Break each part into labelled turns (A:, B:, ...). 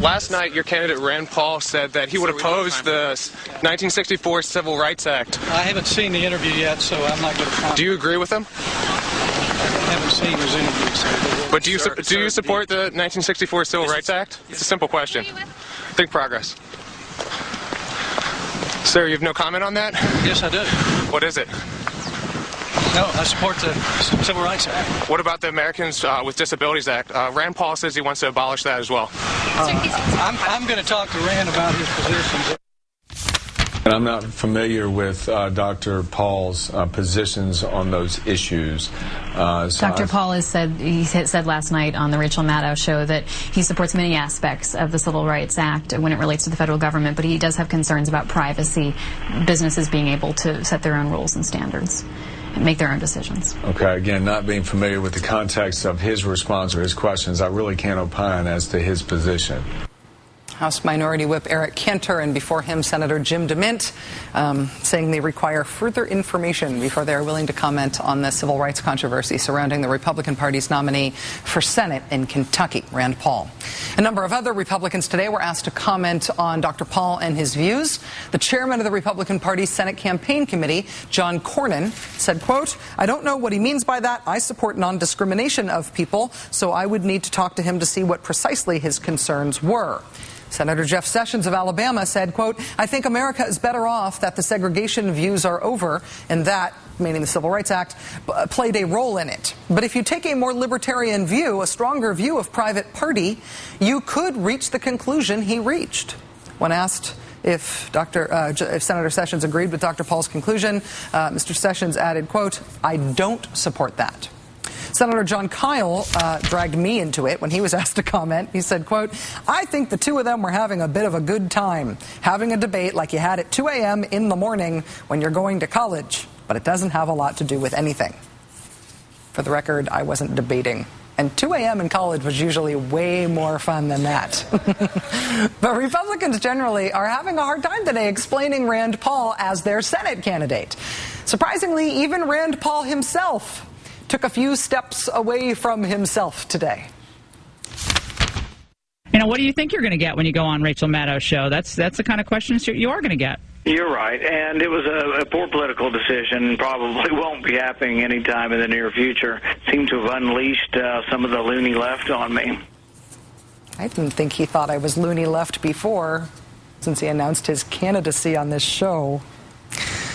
A: Last night, your candidate Rand Paul said that he would oppose the 1964 Civil Rights Act.
B: I haven't seen the interview yet, so I'm not going to comment.
A: Do you agree with him?
B: I haven't seen his interview. So.
A: But do you support the 1964 Civil Rights Act? It's a simple question. Think progress. Sir, you have no comment on that?
B: Yes, I do.
A: What is it?
B: No, I support the Civil Rights Act.
A: What about the Americans with Disabilities Act? Rand Paul says he wants to abolish that as well.
B: I'm going to talk to Rand about his positions.
C: And I'm not familiar with Dr. Paul's positions on those issues.
D: Dr. Paul has said last night on the Rachel Maddow show that he supports many aspects of the Civil Rights Act when it relates to the federal government, but he does have concerns about privacy, businesses being able to set their own rules and standards and make their own decisions.
C: Okay, again, not being familiar with the context of his response or his questions, I really can't opine as to his position.
E: House Minority Whip Eric Cantor, and before him Senator Jim DeMint, saying they require further information before they are willing to comment on the civil rights controversy surrounding the Republican Party's nominee for Senate in Kentucky, Rand Paul. A number of other Republicans today were asked to comment on Dr. Paul and his views. The chairman of the Republican Party's Senate Campaign Committee, John Cornyn, said, quote, "I don't know what he means by that. I support non-discrimination of people, so I would need to talk to him to see what precisely his concerns were." Senator Jeff Sessions of Alabama said, quote, "I think America is better off that the segregation views are over and that," meaning the Civil Rights Act, "played a role in it. But if you take a more libertarian view, a stronger view of private party, you could reach the conclusion he reached." When asked if Senator Sessions agreed with Dr. Paul's conclusion, Mr. Sessions added, quote, "I don't support that." Senator John Kyle dragged me into it when he was asked to comment. He said, quote, "I think the two of them were having a bit of a good time, having a debate like you had at 2 a.m. in the morning when you're going to college, but it doesn't have a lot to do with anything." For the record, I wasn't debating. And 2 a.m. in college was usually way more fun than that. But Republicans generally are having a hard time today explaining Rand Paul as their Senate candidate. Surprisingly, even Rand Paul himself took a few steps away from himself today.
F: You know, what do you think you're going to get when you go on Rachel Maddow's show? That's the kind of questions you are going to get.
G: You're right, and it was a poor political decision. Probably won't be happening anytime in the near future. Seemed to have unleashed some of the loony left on me.
E: I didn't think he thought I was loony left before, since he announced his candidacy on this show.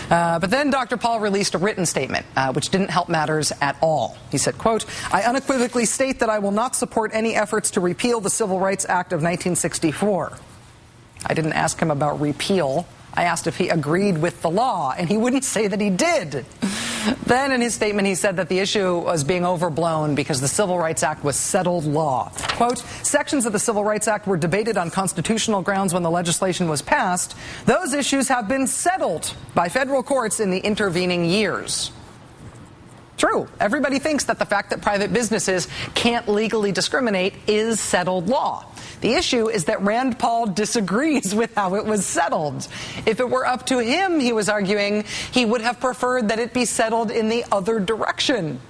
E: But then Dr. Paul released a written statement, which didn't help matters at all. He said, quote, "I unequivocally state that I will not support any efforts to repeal the Civil Rights Act of 1964. I didn't ask him about repeal. I asked if he agreed with the law, and he wouldn't say that he did. Then in his statement, he said that the issue was being overblown because the Civil Rights Act was settled law. Quote, "Sections of the Civil Rights Act were debated on constitutional grounds when the legislation was passed. Those issues have been settled by federal courts in the intervening years." True. Everybody thinks that the fact that private businesses can't legally discriminate is settled law. The issue is that Rand Paul disagrees with how it was settled. If it were up to him, he was arguing, he would have preferred that it be settled in the other direction.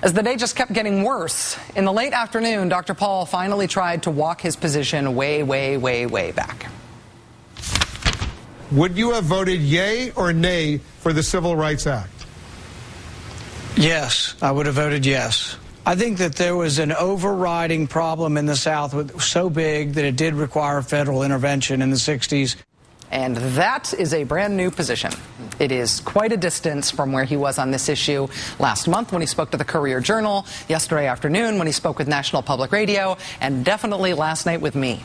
E: As the day just kept getting worse, in the late afternoon, Dr. Paul finally tried to walk his position way, way, way, way back.
H: Would you have voted yay or nay for the Civil Rights Act?
B: Yes, I would have voted yes. I think that there was an overriding problem in the South so big that it did require federal intervention in the 60s.
E: And that is a brand new position. It is quite a distance from where he was on this issue last month when he spoke to the Courier-Journal, yesterday afternoon when he spoke with National Public Radio, and definitely last night with me.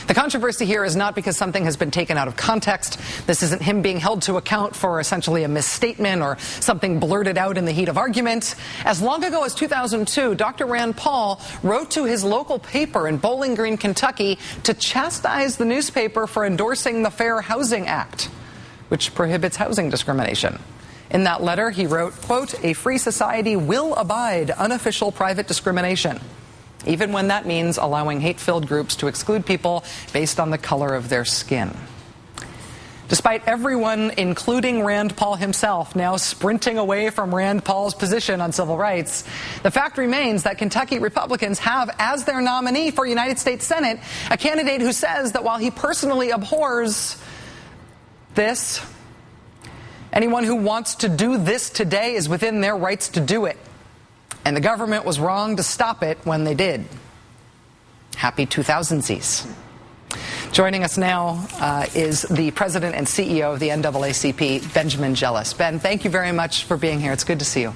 E: The controversy here is not because something has been taken out of context. This isn't him being held to account for essentially a misstatement or something blurted out in the heat of argument. As long ago as 2002, Dr. Rand Paul wrote to his local paper in Bowling Green, Kentucky, to chastise the newspaper for endorsing the Fair Housing Act, which prohibits housing discrimination. In that letter, he wrote, quote, "A free society will abide unofficial private discrimination, even when that means allowing hate-filled groups to exclude people based on the color of their skin." Despite everyone, including Rand Paul himself, now sprinting away from Rand Paul's position on civil rights, the fact remains that Kentucky Republicans have as their nominee for United States Senate a candidate who says that while he personally abhors this, anyone who wants to do this today is within their rights to do it. And the government was wrong to stop it when they did. Happy 2000sies. Joining us now is the president and CEO of the NAACP, Benjamin Jealous. Ben, thank you very much for being here. It's good to see you.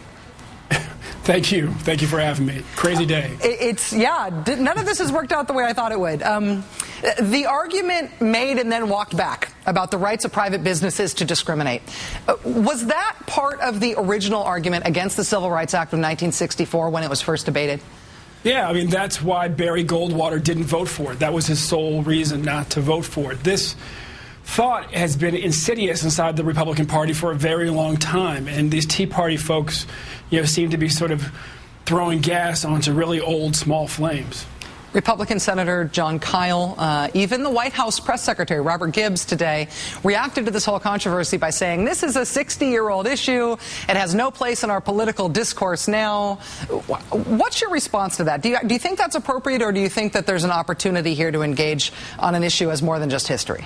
I: Thank you. Thank you for having me. Crazy day.
E: None of this has worked out the way I thought it would. The argument made and then walked back about the rights of private businesses to discriminate. Was that part of the original argument against the Civil Rights Act of 1964 when it was first debated?
I: Yeah, I mean, that's why Barry Goldwater didn't vote for it. That was his sole reason not to vote for it. This thought has been insidious inside the Republican Party for a very long time, and these Tea Party folks, seem to be sort of throwing gas onto really old, small flames.
E: Republican Senator John Kyle, even the White House press secretary, Robert Gibbs, today reacted to this whole controversy by saying this is a 60-year-old issue. It has no place in our political discourse now. What's your response to that? Do you think that's appropriate, or do you think that there's an opportunity here to engage on an issue as more than just history?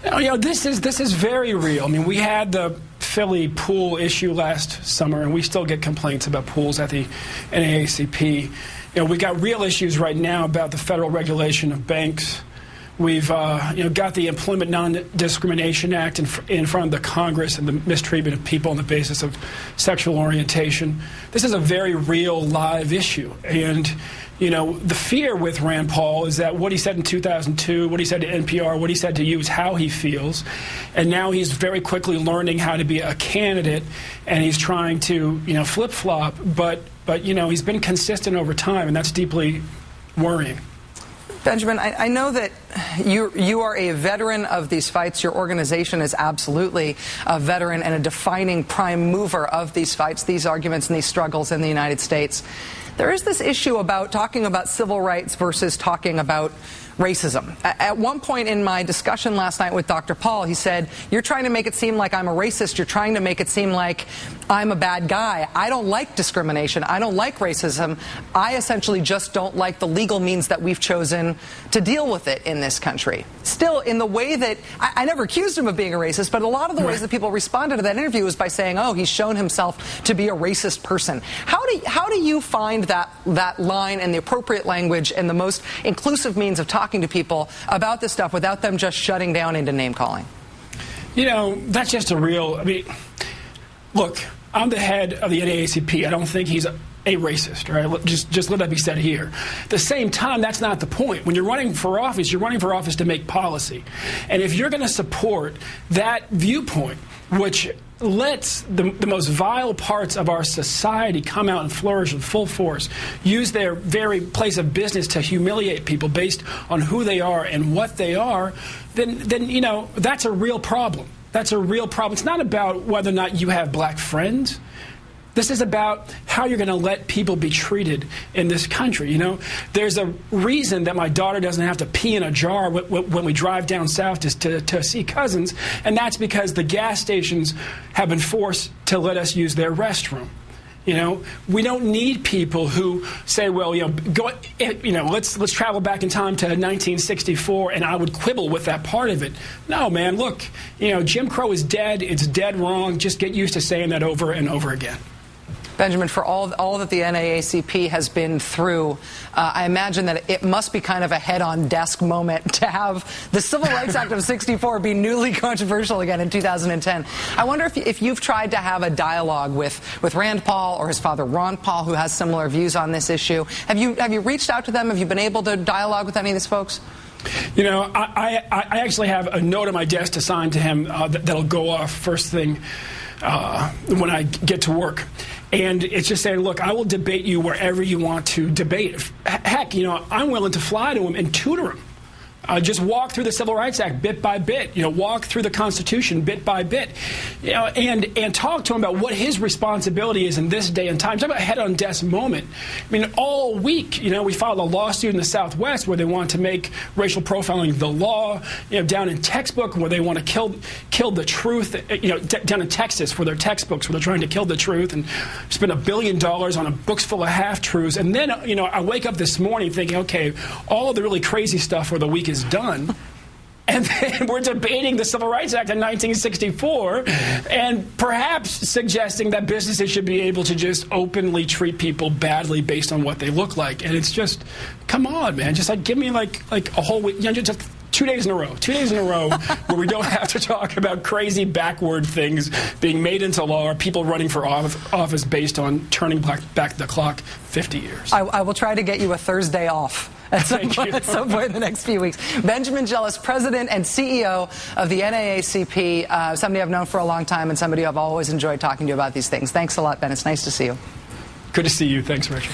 I: This is very real. I mean, we had the Philly pool issue last summer, and we still get complaints about pools at the NAACP. We got real issues right now about the federal regulation of banks. We've got the Employment Non-Discrimination Act in front of the Congress and the mistreatment of people on the basis of sexual orientation. This is a very real, live issue. And, the fear with Rand Paul is that what he said in 2002, what he said to NPR, what he said to you is how he feels. And now he's very quickly learning how to be a candidate, and he's trying to, flip-flop. But he's been consistent over time, and that's deeply worrying.
E: Benjamin, I know that you are a veteran of these fights. Your organization is absolutely a veteran and a defining prime mover of these fights, these arguments, and these struggles in the United States. There is this issue about talking about civil rights versus talking about racism. At one point in my discussion last night with Dr. Paul, he said, you're trying to make it seem like I'm a racist. You're trying to make it seem like I'm a bad guy. I don't like discrimination. I don't like racism. I essentially just don't like the legal means that we've chosen to deal with it in this country. Still, in the way that I never accused him of being a racist, but a lot of the ways that people responded to that interview was by saying, oh, he's shown himself to be a racist person. How do you find that line and the appropriate language and the most inclusive means of talking to people about this stuff without them just shutting down into name calling?
I: That's just look, I'm the head of the NAACP. I don't think he's a racist, right? Just let that be said here. At the same time, that's not the point. When you're running for office to make policy. And if you're going to support that viewpoint, which lets the most vile parts of our society come out and flourish with full force, use their very place of business to humiliate people based on who they are and what they are, then that's a real problem. That's a real problem. It's not about whether or not you have black friends. This is about how you're going to let people be treated in this country. There's a reason that my daughter doesn't have to pee in a jar when we drive down south to see cousins, and that's because the gas stations have been forced to let us use their restroom. We don't need people who say, well, let's travel back in time to 1964, and I would quibble with that part of it. No, man, look, Jim Crow is dead. It's dead wrong. Just get used to saying that over and over again.
E: Benjamin, for all that the NAACP has been through, I imagine that it must be kind of a head-on desk moment to have the Civil Rights Act of '64 be newly controversial again in 2010. I wonder if you've tried to have a dialogue with Rand Paul or his father Ron Paul, who has similar views on this issue. Have you reached out to them? Have you been able to dialogue with any of these folks?
I: I actually have a note on my desk to sign to him that'll go off first thing when I get to work. And it's just saying, look, I will debate you wherever you want to debate. Heck, I'm willing to fly to him and tutor him Just walk through the Civil Rights Act bit by bit. Walk through the Constitution bit by bit. And talk to him about what his responsibility is in this day and time. Talk about a head-on-desk moment. I mean, all week, we filed a lawsuit in the Southwest where they want to make racial profiling the law. Down in textbook where they want to kill the truth. Down in Texas where their textbooks where they're trying to kill the truth and spend $1 billion on a books full of half-truths. And then, I wake up this morning thinking, okay, all of the really crazy stuff for the week is done. And then we're debating the Civil Rights Act in 1964 and perhaps suggesting that businesses should be able to just openly treat people badly based on what they look like. And it's just, come on, man. Just give me like a whole week. Just 2 days in a row. 2 days in a row where we don't have to talk about crazy backward things being made into law or people running for office based on turning back the clock 50 years.
E: I will try to get you a Thursday off at some point in the next few weeks. Benjamin Jealous, President and CEO of the NAACP, somebody I've known for a long time and somebody I've always enjoyed talking to about these things. Thanks a lot, Ben. It's nice to see you.
I: Good to see you. Thanks, Richard.